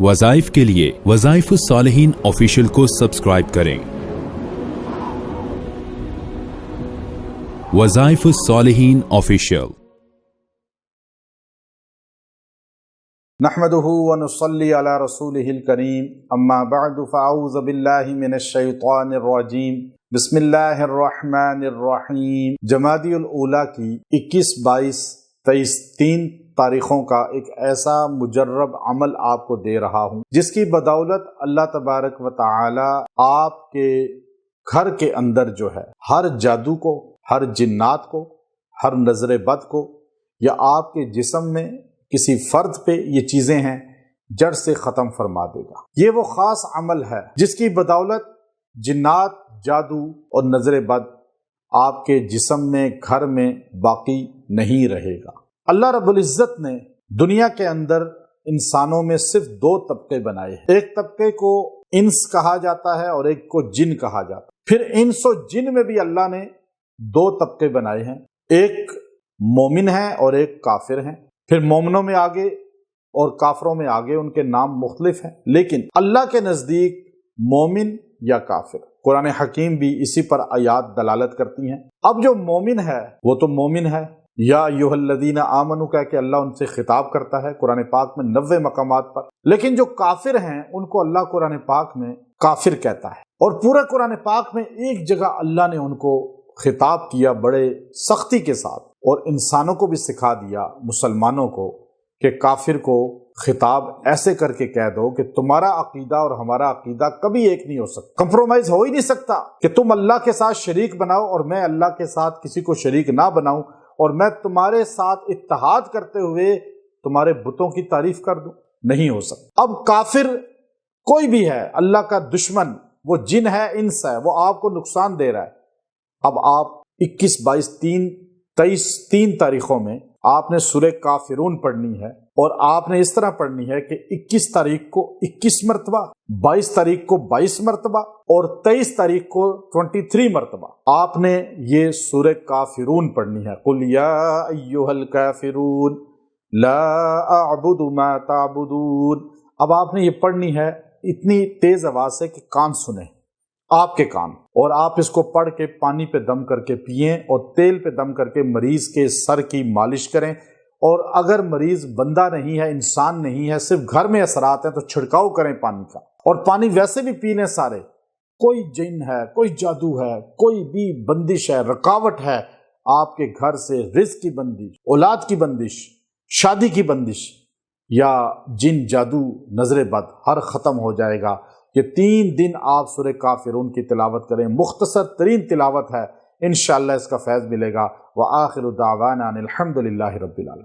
वज़ाइफ के लिए वज़ाइफ़ुस्सालिहीन ऑफिशियल को सब्सक्राइब करें। वज़ाइफ़ुस्सालिहीन ऑफिशियल। नहमदुहु व नुसल्ली अला रसूलिहिल करीम, अम्मा बअदु फ़अऊज़ु बिल्लाहि मिनश शैतानिर रजीम, बिस्मिल्लाहिर रहमानिर रहीम। जमादियुल ऊला की 21, 22, 23, 3 तारीखों का एक ऐसा मुजर्रब अमल आपको दे रहा हूँ जिसकी बदौलत अल्लाह तबारक व तआला आपके घर के अंदर जो है हर जादू को, हर जिन्नात को, हर नजर बद को, या आपके जिस्म में किसी फर्द पे ये चीजें हैं जड़ से खत्म फरमा देगा। ये वो खास अमल है जिसकी बदौलत जिन्नात, जादू और नजर बद आपके जिस्म में, घर में बाकी नहीं रहेगा। अल्लाह रब्बुल इज्जत ने दुनिया के अंदर इंसानों में सिर्फ 2 तबके बनाए हैं। एक तबके को इंस कहा जाता है और एक को जिन कहा जाता है। फिर इंस और जिन में भी अल्लाह ने 2 तबके बनाए हैं, एक मोमिन है और एक काफिर है। फिर मोमिनों में आगे और काफिरों में आगे उनके नाम मुख्तलिफ हैं, लेकिन अल्लाह के नजदीक मोमिन या काफिर, कुरान हकीम भी इसी पर आयात दलालत करती हैं। अब जो मोमिन है वो तो मोमिन है, या अय्युहल्लज़ीना आमनू कह के अल्लाह उनसे खिताब करता है कुरान पाक में 90 मकामात पर। लेकिन जो काफिर हैं उनको अल्लाह कुरान पाक में काफिर कहता है, और पूरा कुरान पाक में एक जगह अल्लाह ने उनको खिताब किया बड़े सख्ती के साथ, और इंसानों को भी सिखा दिया, मुसलमानों को, कि काफिर को खिताब ऐसे करके कह दो कि तुम्हारा अकीदा और हमारा अकीदा कभी एक नहीं हो सकता, कंप्रोमाइज हो ही नहीं सकता, कि तुम अल्लाह के साथ शरीक बनाओ और मैं अल्लाह के साथ किसी को शरीक ना बनाऊं, और मैं तुम्हारे साथ इत्तेहाद करते हुए तुम्हारे बुतों की तारीफ कर दूं, नहीं हो सकता। अब काफिर कोई भी है, अल्लाह का दुश्मन, वो जिन है, इंस है, वो आपको नुकसान दे रहा है। अब आप 21, 22, 23, 3 तारीखों में आपने सूरह काफिरून पढ़नी है, और आपने इस तरह पढ़नी है कि 21 तारीख को 21 मरतबा, 22 तारीख को 22 मरतबा और 23 तारीख को 23 मरतबा आपने ये सूरह काफिरून पढ़नी है। कुल या अय्युहल काफिरून ला अअबुदु मा ताबुदून। अब आपने ये पढ़नी है इतनी तेज आवाज से कि कान सुने, आपके कान, और आप इसको पढ़ के पानी पे दम करके पिएं और तेल पे दम करके मरीज के सर की मालिश करें। और अगर मरीज बंदा नहीं है, इंसान नहीं है, सिर्फ घर में असरात हैं, तो छिड़काव करें पानी का, और पानी वैसे भी पी लें सारे। कोई जिन है, कोई जादू है, कोई भी बंदिश है, रुकावट है आपके घर से, रिज़्क की बंदिश, औलाद की बंदिश, शादी की बंदिश, या जिन, जादू, नजर बद, हर खत्म हो जाएगा। ये 3 दिन आप सूरह काफिरून की तिलावत करें, मुख्तसर तरीन तिलावत है, इंशाअल्लाह इसका फैज़ मिलेगा। व आखिरु दावाना अनिल हम्दुलिल्लाहि रब्बिल आलमीन।